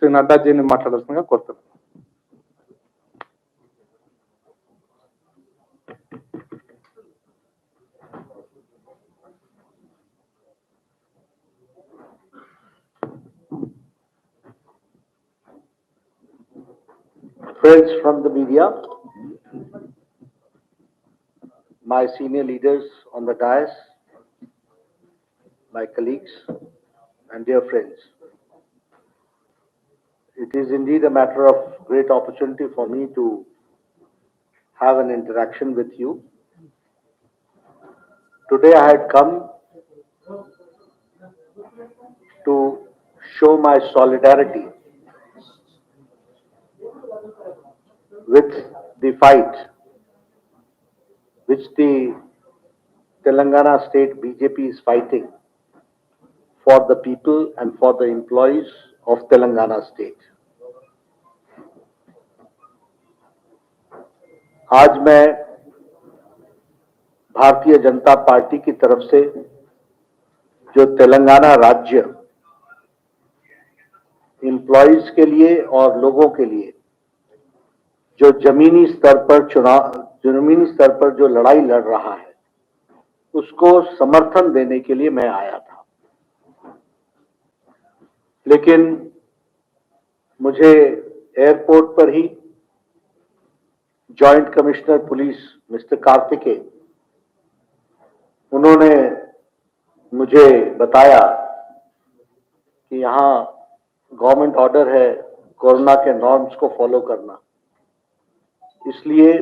శ్రీ నడ్డాజీని మాట్లాడాల్సిందిగా కోరుతున్నాను. Friends from the media, my senior leaders on the dais, my colleagues and dear friends, it is indeed a matter of great opportunity for me to have an interaction with you. Today I had come to show my solidarity with the fight which the Telangana state BJP is fighting for the people and for the employees of Telangana state. आज मैं Bharatiya Janata party की तरफ से जो तेलंगाना राज्य employees के लिए और लोगों के लिए जो जमीनी स्तर पर जो लड़ाई लड़ रहा है उसको समर्थन देने के लिए मैं आया था। लेकिन मुझे एयरपोर्ट पर ही joint commissioner police mister Kartikeya उन्होंने मुझे बताया कि यहाँ गवर्नमेंट ऑर्डर है कोरोना के नॉर्म्स को फॉलो करना, इसलिए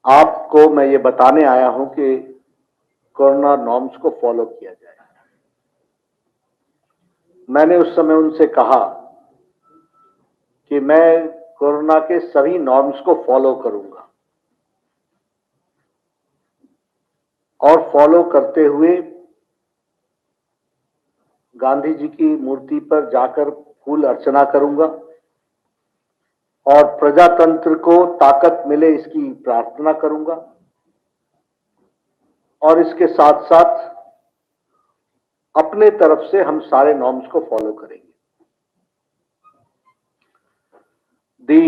आपको मैं ये बताने आया हूं कि कोरोना नॉर्म्स को फॉलो किया जाए। मैंने उस समय उनसे कहा कि मैं कोरोना के सभी नॉर्म्स को फॉलो करूंगा और फॉलो करते हुए गांधी जी की मूर्ति पर जाकर फूल अर्चना करूंगा और प्रजातंत्र को ताकत मिले इसकी प्रार्थना करूंगा और इसके साथ साथ अपने तरफ से हम सारे नॉर्म्स को फॉलो करेंगे। The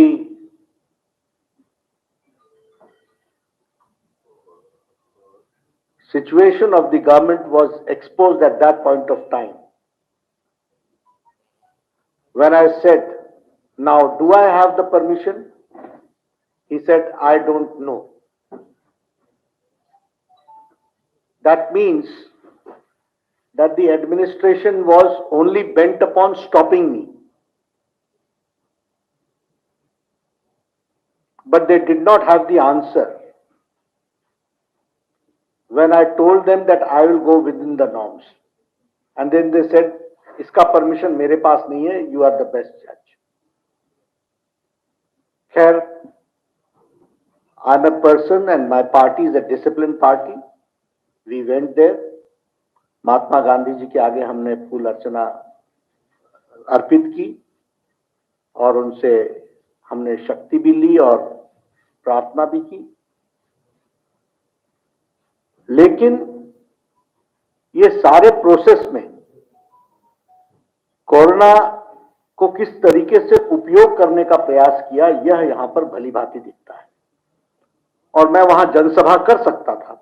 situation of the government was exposed at that point of time. When I said, now do I have the permission? He said, I don't know. That means that the administration was only bent upon stopping me. But they did not have the answer when I told them that I will go within the norms. And then they said, iska permission mere paas nahi hai, you are the best judge. Khair, I'm a person and my party is a disciplined party. We went there. Mahatma Gandhi ji के आगे हमने फूल अर्चना अर्पित की और उनसे हमने शक्ति भी ली और प्रार्थना भी की। लेकिन ये सारे प्रोसेस में कोरोना को किस तरीके से उपयोग करने का प्रयास किया यह यहां पर भली भांति दिखता है और मैं वहां जनसभा कर सकता था,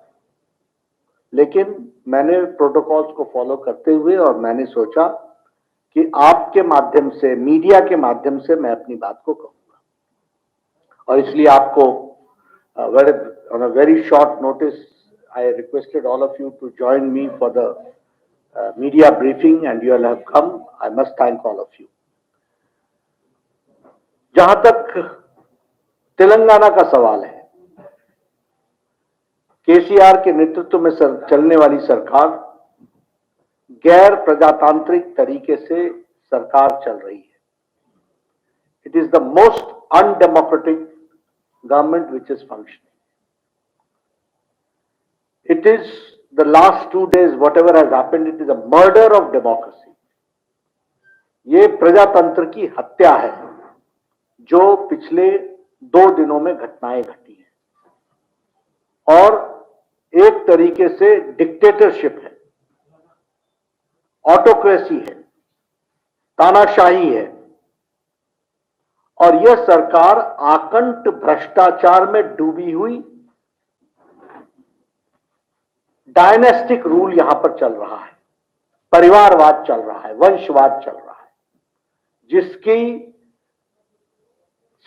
लेकिन मैंने प्रोटोकॉल्स को फॉलो करते हुए और मैंने सोचा कि आपके माध्यम से, मीडिया के माध्यम से मैं अपनी बात को कहूंगा और इसलिए आपको on a very short notice I requested all of you to join me for the media briefing and you all have come. I must thank all of you. जहां तक तेलंगाना का सवाल है, केसीआर के नेतृत्व में चलने वाली सरकार गैर प्रजातांत्रिक तरीके से सरकार चल रही है। It is the most undemocratic government which is functioning. It is the last 2 days, whatever has happened, it is a murder of democracy. ये प्रजातंत्र की हत्या है जो पिछले 2 दिनों में घटनाएं घटी हैं और एक तरीके से डिक्टेटरशिप है, ऑटोक्रेसी है, तानाशाही है, और यह सरकार आकंठ भ्रष्टाचार में डूबी हुई, डायनेस्टिक रूल यहां पर चल रहा है, परिवारवाद चल रहा है, वंशवाद चल रहा है, जिसकी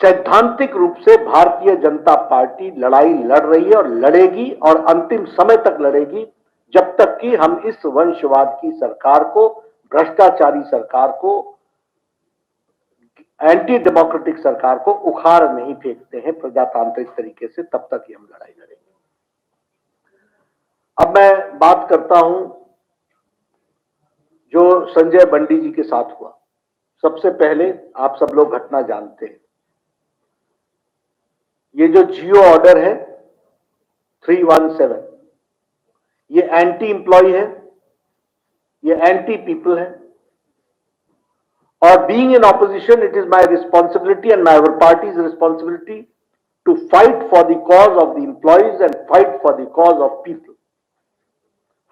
सैद्धांतिक रूप से भारतीय जनता पार्टी लड़ाई लड़ रही है और लड़ेगी और अंतिम समय तक लड़ेगी, जब तक कि हम इस वंशवाद की सरकार को, भ्रष्टाचारी सरकार को, एंटी डेमोक्रेटिक सरकार को उखाड़ नहीं फेंकते हैं प्रजातांत्रिक तरीके से, तब तक ही हम लड़ाई लड़ेंगे। अब मैं बात करता हूं जो संजय बंडी जी के साथ हुआ। सबसे पहले आप सब लोग घटना जानते हैं। ये जो जियो ऑर्डर है 317, ये एंटी एम्प्लॉय है, ये एंटी पीपल है, और being in opposition it is my responsibility and my party's responsibility to fight for the cause of the employees and fight for the cause of people.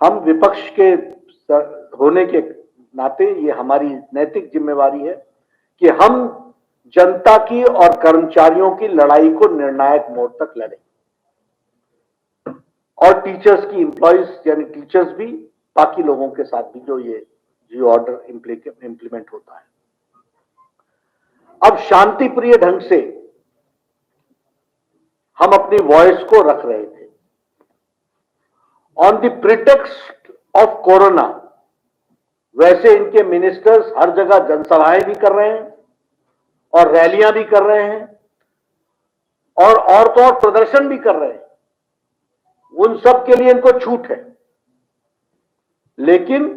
हम विपक्ष के होने के नाते ये हमारी नैतिक जिम्मेवारी है कि हम जनता की और कर्मचारियों की लड़ाई को निर्णायक मोड़ तक लड़ें, और टीचर्स की, एम्प्लॉयज यानी टीचर्स भी, बाकी लोगों के साथ भी जो ये जियो ऑर्डर इंप्लीमेंट होता है। अब शांति प्रिय ढंग से हम अपनी वॉइस को रख रहे थे। On the pretext of corona, वैसे इनके मिनिस्टर्स हर जगह जनसभाएं भी कर रहे हैं और रैलियां भी कर रहे हैं और तो और प्रदर्शन भी कर रहे हैं, उन सब के लिए इनको छूट है। लेकिन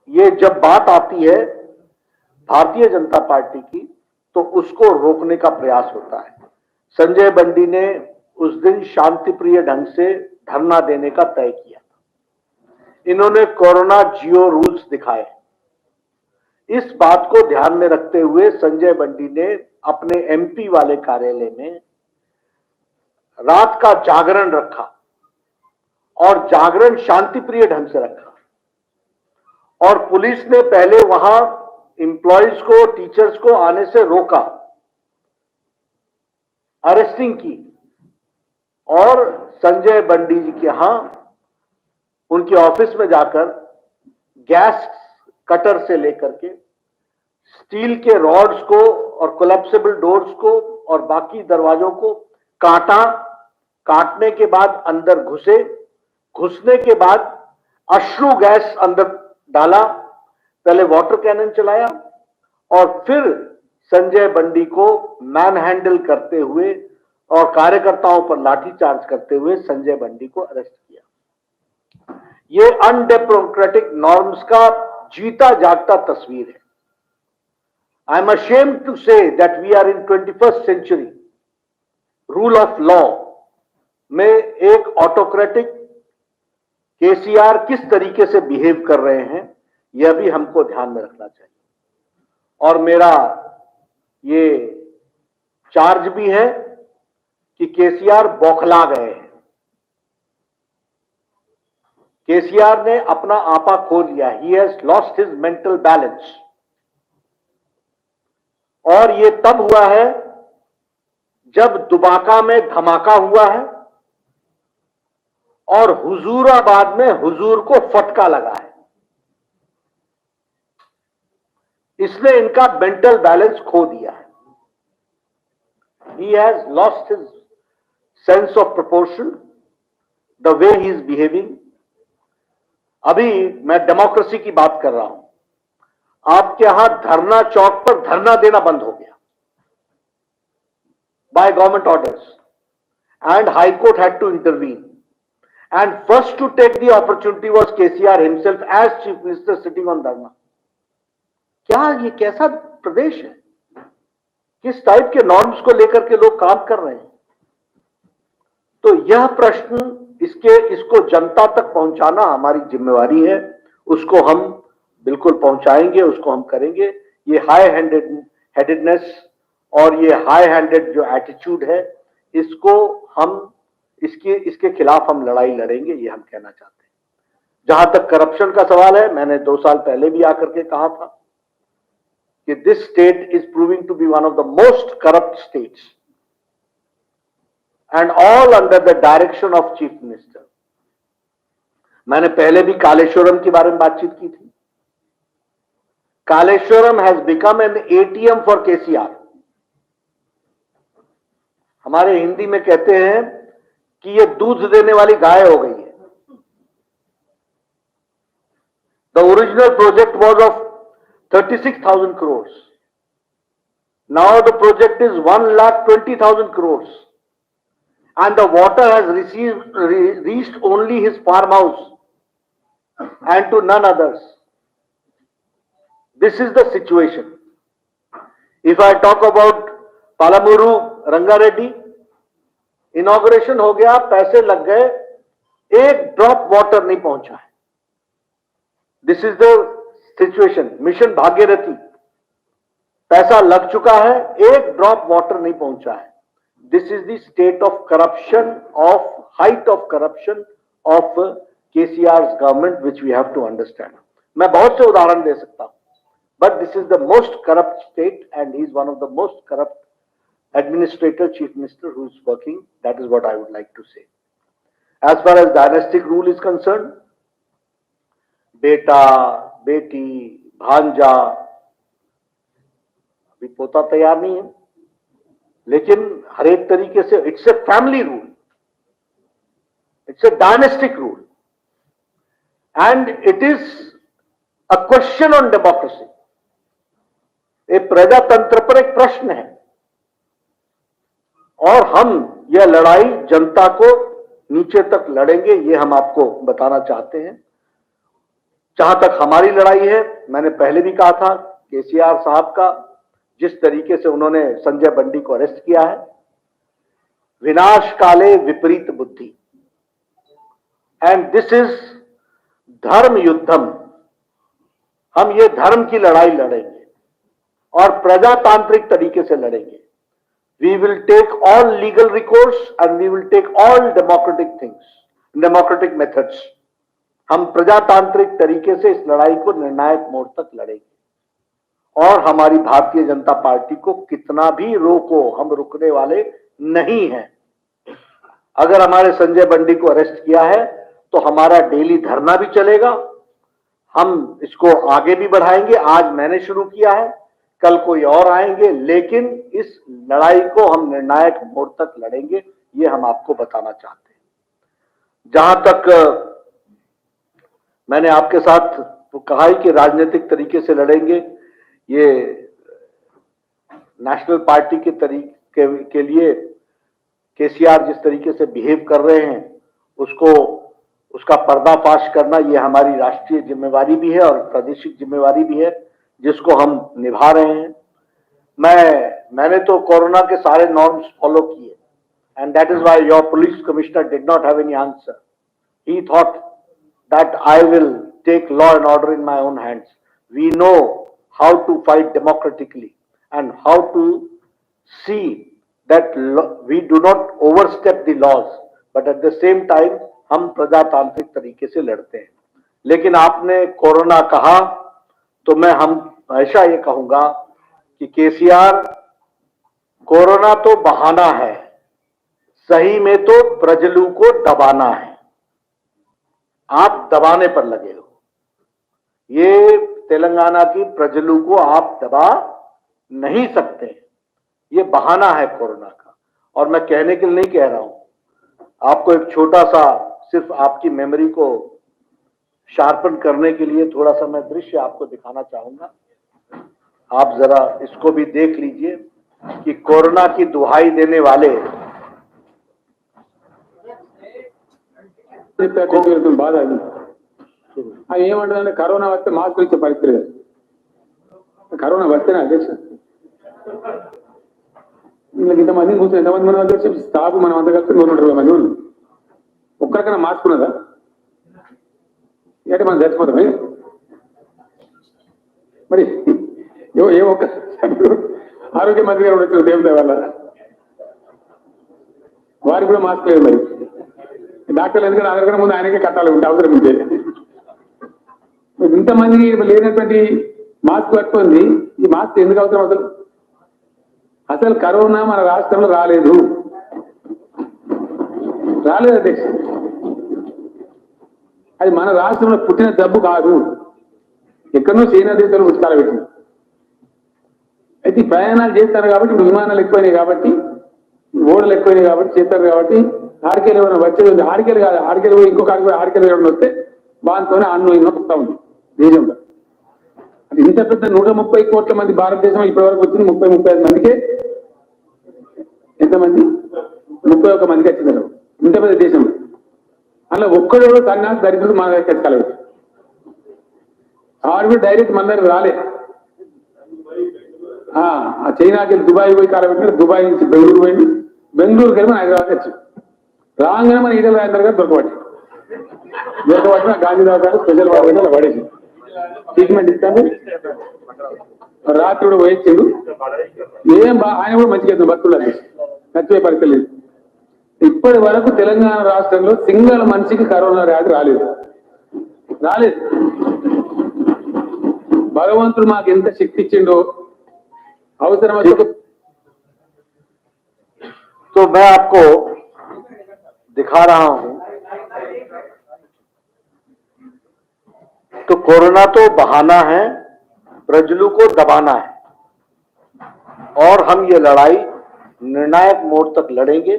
ये जब बात आती है भारतीय जनता पार्टी की, तो उसको रोकने का प्रयास होता है। संजय बंडी ने उस दिन शांतिप्रिय ढंग से धरना देने का तय किया था। इन्होंने कोरोना जियो रूल्स दिखाए। इस बात को ध्यान में रखते हुए संजय बंडी ने अपने एमपी वाले कार्यालय में रात का जागरण रखा, और जागरण शांतिप्रिय ढंग से रखा, और पुलिस ने पहले वहां एम्प्लॉयज को, टीचर्स को आने से रोका, अरेस्टिंग की, और संजय बंडी जी के यहां उनके ऑफिस में जाकर गैस कटर से लेकर के स्टील के रॉड्स को और कोलैप्सिबल डोर्स को और बाकी दरवाजों को काटा। काटने के बाद अंदर घुसे, घुसने के बाद अश्रु गैस अंदर डाला, पहले वाटर कैनन चलाया, और फिर संजय बंडी को मैन हैंडल करते हुए और कार्यकर्ताओं पर लाठीचार्ज करते हुए संजय बंडी को अरेस्ट किया। ये अनडेमोक्रेटिक नॉर्म्स का जीता जागता तस्वीर है। I am ashamed to say that we are in 21st century. Rule of law में एक ऑटोक्रेटिक केसीआर किस तरीके से बिहेव कर रहे हैं, यह भी हमको ध्यान में रखना चाहिए। और मेरा ये चार्ज भी है कि केसीआर बौखला गए हैं। केसीआर ने अपना आपा खो लिया। He has lost his mental balance. और ये तब हुआ है जब दुबाका में धमाका हुआ है और हुजूराबाद में हुजूर को फटका लगा है। इसने इनका मेंटल बैलेंस खो दिया है। He has lost his sense of proportion, the way he is behaving. अभी मैं डेमोक्रेसी की बात कर रहा हूं। आपके यहां धरना चौक पर धरना देना बंद हो गया by government orders, and High Court had to intervene. And first to take the opportunity was KCR himself as Chief Minister sitting on dharna. क्या ये कैसा प्रदेश है? किस टाइप के नॉर्म्स को लेकर के लोग काम कर रहे हैं? तो यह प्रश्न इसको जनता तक पहुंचाना हमारी जिम्मेवारी है। उसको हम बिल्कुल पहुंचाएंगे, उसको हम करेंगे। ये हाई हेडेडनेस और ये हाई हैंडेड जो एटीट्यूड है, इसको हम इसके खिलाफ हम लड़ाई लड़ेंगे, ये हम कहना चाहते हैं। जहां तक करप्शन का सवाल है, मैंने 2 साल पहले भी आकर के कहा था कि this state is proving to be one of the most corrupt states and all under the direction of chief minister. मैंने पहले भी कालेश्वरम के बारे में बातचीत की थी. Kaleshwaram has become an ATM for KCR. हमारे हिंदी में कहते हैं कि ये दूध देने वाली गाय हो गई है. The original project was of 36,000 crores. Now the project is 1,20,000 crores. And the water has reached only his farmhouse and to none others. This is the situation. If I talk about Palamuru Rangareddy, inauguration हो गया, पैसे लग गए, एक drop water नहीं पहुंचा है. This is the situation. Mission Bhagirathi, पैसा लग चुका है, एक ड्रॉप वाटर नहीं पहुंचा है. This is the state of corruption, of height of corruption of KCR's government, which we have to understand. मैं बहुत से उदाहरण दे सकता हूं, but this is the most corrupt state and he is one of the most corrupt administrator, chief minister who is working. That is what I would like to say. As far as dynastic rule is concerned, बेटा, बेटी, भांजा, अभी पोता तैयार नहीं है, लेकिन हर एक तरीके से it's a family rule, it's a dynastic rule and it is a question on democracy. ये प्रजातंत्र पर एक प्रश्न है और हम यह लड़ाई जनता को नीचे तक लड़ेंगे, ये हम आपको बताना चाहते हैं. जहां तक हमारी लड़ाई है, मैंने पहले भी कहा था, केसीआर साहब का जिस तरीके से उन्होंने संजय बंडी को अरेस्ट किया है, विनाश काले विपरीत बुद्धि, एंड दिस इज धर्म युद्धम. हम ये धर्म की लड़ाई लड़ेंगे और प्रजातांत्रिक तरीके से लड़ेंगे. We will take all legal recourse and we will take all democratic things, democratic methods. हम प्रजातांत्रिक तरीके से इस लड़ाई को निर्णायक मोड़ तक लड़ेंगे और हमारी भारतीय जनता पार्टी को कितना भी रोको, हम रुकने वाले नहीं हैं. अगर हमारे संजय बंडी को अरेस्ट किया है तो हमारा डेली धरना भी चलेगा, हम इसको आगे भी बढ़ाएंगे. आज मैंने शुरू किया है, कल कोई और आएंगे, लेकिन इस लड़ाई को हम निर्णायक मोड़ तक लड़ेंगे, ये हम आपको बताना चाहते हैं. जहां तक मैंने आपके साथ तो कहा ही कि राजनीतिक तरीके से लड़ेंगे, ये नेशनल पार्टी के तरीके के लिए केसीआर जिस तरीके से बिहेव कर रहे हैं, उसको उसका पर्दाफाश करना ये हमारी राष्ट्रीय जिम्मेवारी भी है और प्रादेशिक जिम्मेवारी भी है, जिसको हम निभा रहे हैं. मैंने तो कोरोना के सारे नॉर्म्स फॉलो किए, and that is why your police commissioner did not have any answer. He thought that I will take law and order in my own hands. We know how to fight democratically and how to see that we do not overstep the laws, but at the same time हम प्रजातांत्रिक तरीके से लड़ते हैं. लेकिन आपने corona कहा तो मैं हमेशा ये कहूंगा कि केसीआर, कोरोना तो बहाना है, सही में तो प्रजलू को दबाना है. आप दबाने पर लगे हो. ये तेलंगाना की प्रजलू को आप दबा नहीं सकते. ये बहाना है कोरोना का. और मैं कहने के लिए नहीं कह रहा हूं, आपको एक छोटा सा, सिर्फ आपकी मेमोरी को शार्पन करने के लिए थोड़ा सा मैं दृश्य आपको दिखाना चाहूंगा. आप जरा इसको भी देख लीजिए कि कोरोना की दुहाई देने वाले బాధ అది ఏమంటుందంటే కరోనా వస్తే మాస్క్ ఇచ్చే పరిస్థితి లేదు. కరోనా వస్తేనే అధ్యక్ష ఇంతమంది కూర్చొని ఎంతమంది మనం అధ్యక్ష స్టాఫ్ మనం అంతా కలిసి 220 మంది ఉన్నాం. ఒక్కరికైనా మాస్క్ ఉన్నదా? అంటే మనం చచ్చిపోతాం. మరి ఏ ఒక్క ఆరోగ్య మంత్రి గారు వచ్చారు దేవుడి వల్ల, వారికి కూడా మాస్క్ లేదు. మరి డాక్టర్లు ఎందుకంటే అందరికన్నా ముందు ఆయనకే కట్టాలి ఉంటే అవసరం ఉంటే. ఇంతమంది లేనటువంటి మాస్క్ పట్టుకుంది ఈ మాస్క్ ఎందుకు అవసరం అసలు కరోనా మన రాష్ట్రంలో రాలేదు అధ్యక్ష. అది మన రాష్ట్రంలో పుట్టిన జబ్బు కాదు, ఎక్కడో చైనా దేశాలు ఉచితాలు పెట్టింది. అయితే ప్రయాణాలు చేస్తారు కాబట్టి ఇప్పుడు విమానాలు ఎక్కువైనాయి కాబట్టి ఓడలు ఎక్కువైనాయి కాబట్టి చేస్తారు కాబట్టి ఆడికెళ్ళి ఏమైనా వచ్చేది ఉంది. ఆడికెళ్ళి కాదు, ఆడికెళ్ళి పోయి ఇంకొక ఆడికెళ్ళి ఏమైనా వస్తే బాధతోనే అన్ను ఇన్నో వస్తూ ఉంది దేశంలో. అది ఇంత పెద్ద 130 కోట్ల మంది భారతదేశం ఇప్పటి వరకు వచ్చింది 35 మందికే, ఎంతమంది 31 మందికి వచ్చింది ఇంత పెద్ద దేశంలో. అలా ఒక్కడో సన్నాసి దరిద్రుడు మన దగ్గర కలవచ్చు. ఆడు కూడా డైరెక్ట్ మన దగ్గర రాలే. ఆ చైనాకి వెళ్ళి దుబాయ్ పోయి కాలబెట్టిన, దుబాయ్ నుంచి బెంగళూరు పోయింది, బెంగళూరుకి వెళ్ళి మన హైదరాబాద్ వచ్చి రాగానే మన ఈటల రాజేందర్ గారు దొరకబట్టిన గాంధీరావు గారు స్పెషల్ వాడు పడేసి ట్రీట్మెంట్ ఇస్తాను. రాత్రి కూడా పోయించాడు. ఆయన కూడా మంచిగా భక్తులు నచ్చిపోయే పరిస్థితి లేదు. ఇప్పటి వరకు తెలంగాణ రాష్ట్రంలో సింగల్ మనిషికి కరోనా వ్యాధి రాలేదు. భగవంతుడు మాకు ఎంత శక్తి ఇచ్చిండో అవసరం. तो मैं आपको दिखा रहा हूं, तो कोरोना तो बहाना है, प्रजलू को दबाना है और हम ये लड़ाई निर्णायक मोड़ तक लड़ेंगे।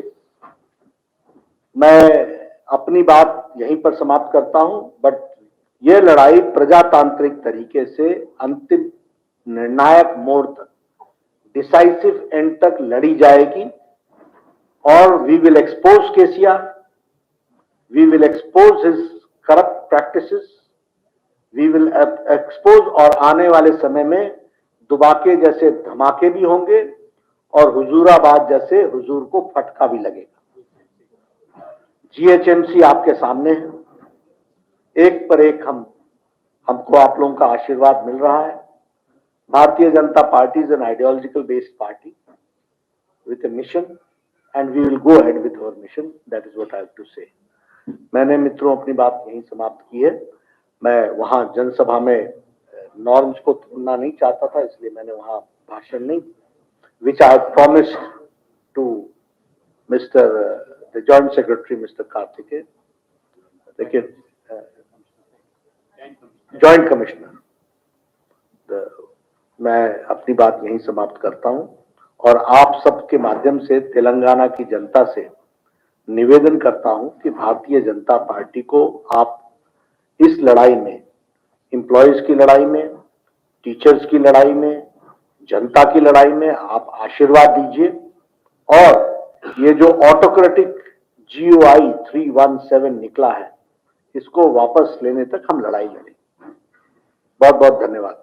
मैं अपनी बात यहीं पर समाप्त करता हूं, बट ये लड़ाई प्रजातांत्रिक तरीके से अंतिम निर्णायक मोड़ तक, डिसाइसिव एंड तक लड़ी जाएगी और we will expose KCR, we will expose his corrupt practices, we will expose, और आने वाले समय में दुबाके जैसे धमाके भी होंगे और हुजूराबाद जैसे हुजूर को फटका भी लगेगा। जीएचएमसी आपके सामने है, एक पर एक हमको आप लोगों का आशीर्वाद मिल रहा है। Bharatiya Janata party is an ideological based party with A mission and we will go ahead with our mission. That is what I have to say. मैंने मित्रों अपनी बात यहीं समाप्त की है। मैं वहां जनसभा में नॉर्म्स को तोड़ना नहीं चाहता था, इसलिए मैंने वहां भाषण नहीं, which I have promised to Mr. the Joint Secretary Mr. Karthike, लेकिन Joint Commissioner, मैं अपनी बात यहीं समाप्त करता हूं और आप सबके माध्यम से तेलंगाना की जनता से निवेदन करता हूं कि भारतीय जनता पार्टी को आप इस लड़ाई में, एम्प्लॉयज की लड़ाई में, टीचर्स की लड़ाई में, जनता की लड़ाई में आप आशीर्वाद दीजिए और ये जो ऑटोक्रेटिक GOI 317 निकला है इसको वापस लेने तक हम लड़ाई लड़ेंगे। बहुत बहुत धन्यवाद।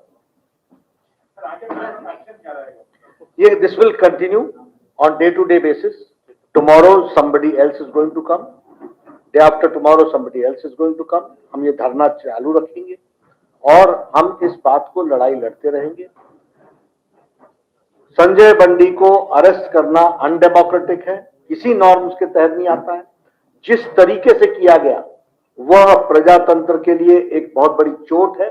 This will continue on day-to-day basis. Tomorrow somebody else is going to come. Day after tomorrow somebody else is going to come. हम ये धरना चालू रखेंगे और हम इस बात को लड़ाई लड़ते रहेंगे। संजय बंडी को अरेस्ट करना अनडेमोक्रेटिक है, किसी नॉर्म्स के तहत नहीं आता है। जिस तरीके से किया गया वह प्रजातंत्र के लिए एक बहुत बड़ी चोट है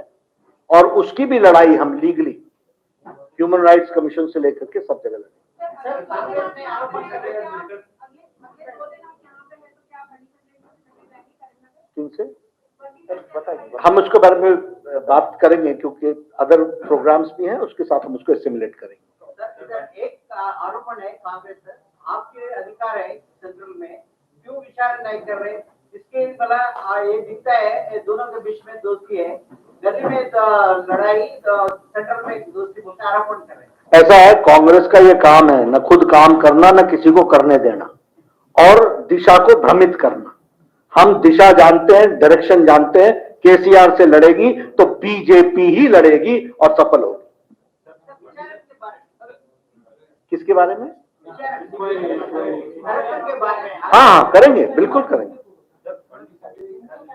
और उसकी भी लड़ाई हम लीगली ह्यूमन राइट्स कमीशन से लेकर के सब जगह लड़े। किनसे हम उसके बारे में बात करेंगे क्योंकि अदर प्रोग्राम्स भी हैं, उसके साथ हम उसको एसिमुलेट करेंगे। एक आरोपण है कांग्रेस, आपके अधिकार है सेंट्रल में, क्यों विचार नहीं कर रहे? इसके भला ये दिखता है दोनों के बीच में दोस्ती है, गली में लड़ाई, सेंट्रल में दोस्ती बोलते आरोपण कर रहे हैं। ऐसा है, कांग्रेस का ये काम है न खुद काम करना न किसी को करने देना और दिशा को भ्रमित करना। हम दिशा जानते हैं, डायरेक्शन जानते हैं। केसीआर से लड़ेगी तो बीजेपी ही लड़ेगी और सफल होगी। किसके बारे में? के बारे में हाँ करेंगे, बिल्कुल करेंगे।